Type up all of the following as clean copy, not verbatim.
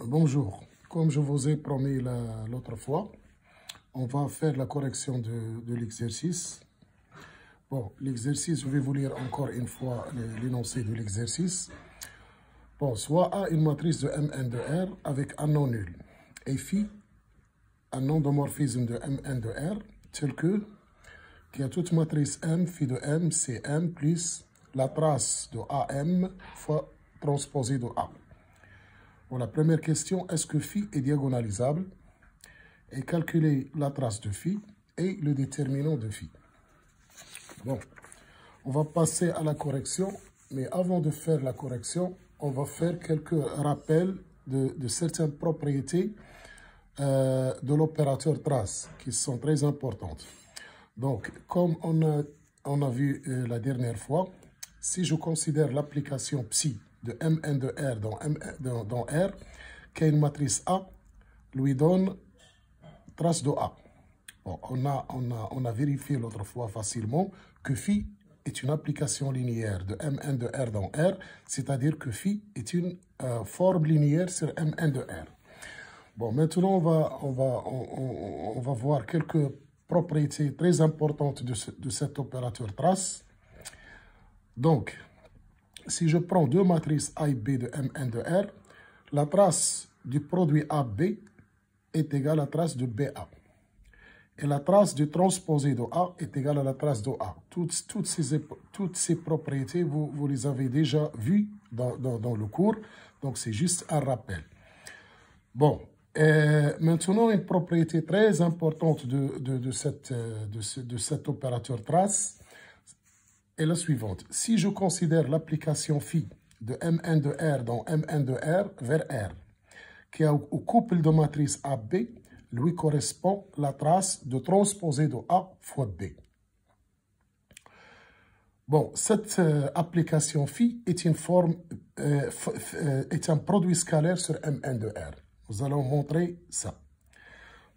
Bonjour, comme je vous ai promis l'autre fois, on va faire la correction de l'exercice. Bon, l'exercice, je vais vous lire encore une fois l'énoncé de l'exercice. Bon, soit A une matrice de Mn de R avec un nom nul et phi un endomorphisme de Mn de R tel que qui a toute matrice M, phi de M, c'est M plus la trace de AM fois transposée de A. Bon, la première question, est-ce que phi est diagonalisable? Et calculer la trace de phi et le déterminant de phi. Bon, on va passer à la correction, mais avant de faire la correction, on va faire quelques rappels de certaines propriétés de l'opérateur trace qui sont très importantes. Donc, comme on a vu la dernière fois, si je considère l'application psi de Mn de R dans R, qui est une matrice A, lui donne trace de A. Bon, on a vérifié l'autre fois facilement que phi est une application linéaire de Mn de R dans R, c'est-à-dire que phi est une forme linéaire sur Mn de R. Bon, maintenant, on va voir quelques propriétés très importantes de cet opérateur trace. Donc, si je prends deux matrices A et B de Mn de R, la trace du produit AB est égale à la trace de BA. Et la trace du transposé de A est égale à la trace de A. Toutes ces propriétés, vous les avez déjà vues dans le cours, donc c'est juste un rappel. Bon, maintenant, une propriété très importante de cet opérateur trace est la suivante. Si je considère l'application phi de Mn de R dans Mn de R vers R, qui a au couple de matrice AB, lui correspond la trace de transposé de A fois B. Bon, cette application phi est une forme, est un produit scalaire sur Mn de R. Nous allons montrer ça.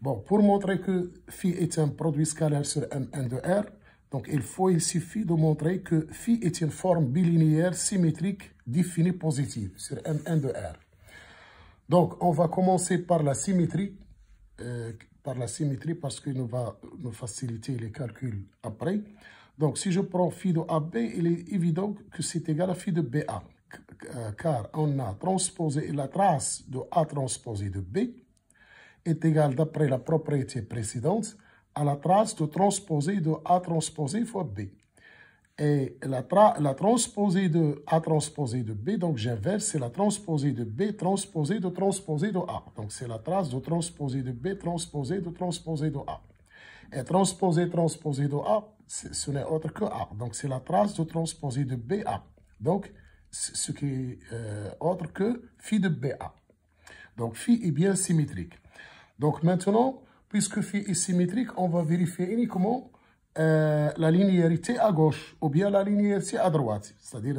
Bon, pour montrer que phi est un produit scalaire sur Mn de R, donc il suffit de montrer que phi est une forme bilinéaire symétrique définie positive sur Mn de R. Donc, on va commencer par la symétrie parce qu'il va nous faciliter les calculs après. Donc, si je prends phi de AB, il est évident que c'est égal à phi de BA, car on a transposé la trace de A transposé de B est égale, d'après la propriété précédente, à la trace de transposé de A transposé fois B. Et la transposée de A transposé de B, donc j'inverse, c'est la transposée de B transposée de A. Donc c'est la trace de transposée de B transposée de A. Et transposée de A, ce n'est autre que A. Donc c'est la trace de transposée de BA. Donc ce qui est autre que phi de BA. Donc phi est bien symétrique. Donc maintenant, puisque phi est symétrique, on va vérifier uniquement la linéarité à gauche ou bien la linéarité à droite. C'est-à-dire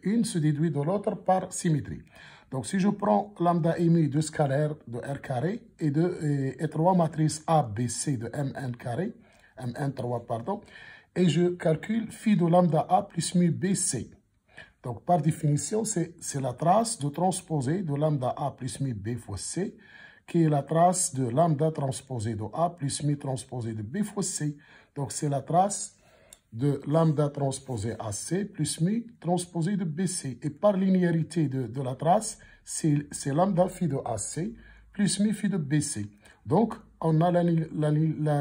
une se déduit de l'autre par symétrie. Donc si je prends lambda émis de scalaire de R carré et trois matrices A, B, C de Mn carré, Mn3 pardon, et je calcule phi de lambda A plus mu BC. Donc par définition, c'est la trace de transposé de lambda A plus mu B fois C, qui est la trace de lambda transposé de A plus mu transposé de B fois C. Donc, c'est la trace de lambda transposé AC plus mu transposé de BC. Et par linéarité de la trace, c'est lambda phi de AC plus mu phi de BC. Donc, on a la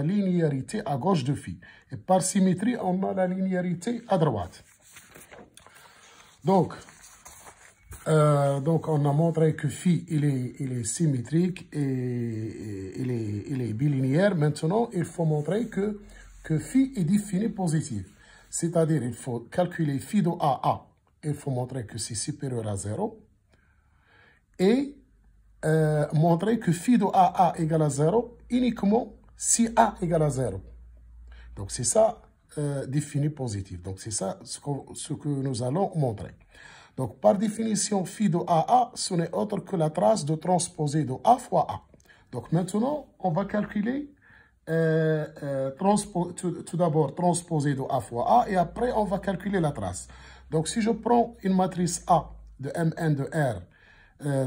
linéarité à gauche de phi. Et par symétrie, on a la linéarité à droite. Donc, on a montré que phi, il est symétrique et il est bilinéaire. Maintenant, il faut montrer que phi est défini positif. C'est-à-dire, il faut calculer phi de AA. Il faut montrer que c'est supérieur à 0. Et montrer que phi de AA égale à 0 uniquement si A égale à 0. Donc, c'est ça défini positif. Donc, c'est ça ce que nous allons montrer. Donc, par définition, phi de AA, ce n'est autre que la trace de transposé de A fois A. Donc, maintenant, on va calculer tout d'abord transposé de A fois A et après, on va calculer la trace. Donc, si je prends une matrice A de Mn de R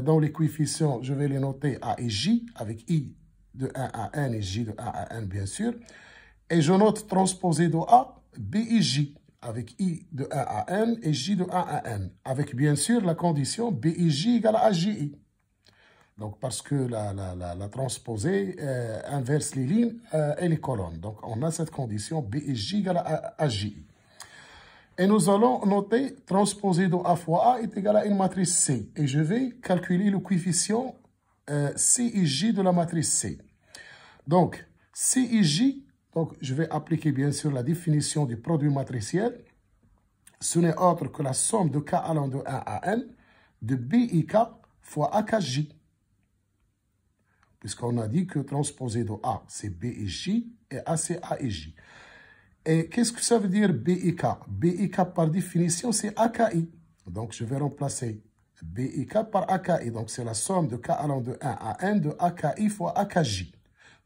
dans les coefficients, je vais les noter A et J, avec I de 1 à N et J de 1 à N, bien sûr. Et je note transposé de A, B et J, avec I de 1 à N et J de 1 à N, avec bien sûr la condition B et J égale à JI. Donc, parce que la transposée inverse les lignes et les colonnes. Donc, on a cette condition B et J égale à JI. Et nous allons noter transposé de A fois A est égal à une matrice C. Et je vais calculer le coefficient C et J de la matrice C. Donc, C et J, donc je vais appliquer bien sûr la définition du produit matriciel. Ce n'est autre que la somme de K allant de 1 à N de B et K fois AKJ. Puisqu'on a dit que transposé de A, c'est B et J, et A, c'est A et J. Et qu'est-ce que ça veut dire B et K? B et K, par définition, c'est AKI. Donc, je vais remplacer B et K par AKI. Donc, c'est la somme de K allant de 1 à N de AKI fois AKJ.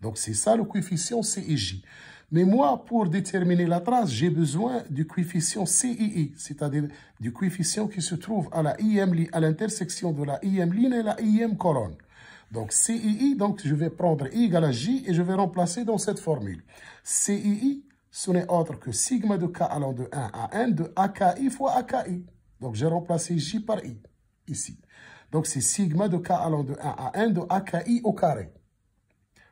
Donc, c'est ça le coefficient C et J. Mais moi, pour déterminer la trace, j'ai besoin du coefficient CII, c'est-à-dire du coefficient qui se trouve à la IM, à l'intersection de la IM ligne et la IM colonne. Donc, CII, donc je vais prendre I égale à J et je vais remplacer dans cette formule. CII, ce n'est autre que sigma de K allant de 1 à N de AKI fois AKI. Donc, j'ai remplacé J par I, ici. Donc, c'est sigma de K allant de 1 à N de AKI au carré.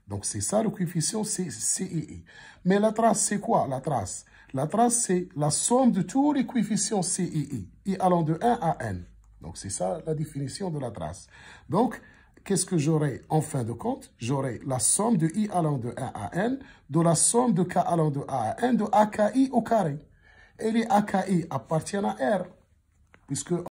Donc, c'est ça le coefficient CII. Mais la trace, c'est quoi la trace? La trace, c'est la somme de tous les coefficients CII, I allant de 1 à N. Donc, c'est ça la définition de la trace. Donc, qu'est-ce que j'aurai en fin de compte? J'aurai la somme de I allant de 1 à N, de la somme de K allant de A à N, de AKI au carré. Et les AKI appartiennent à R, puisque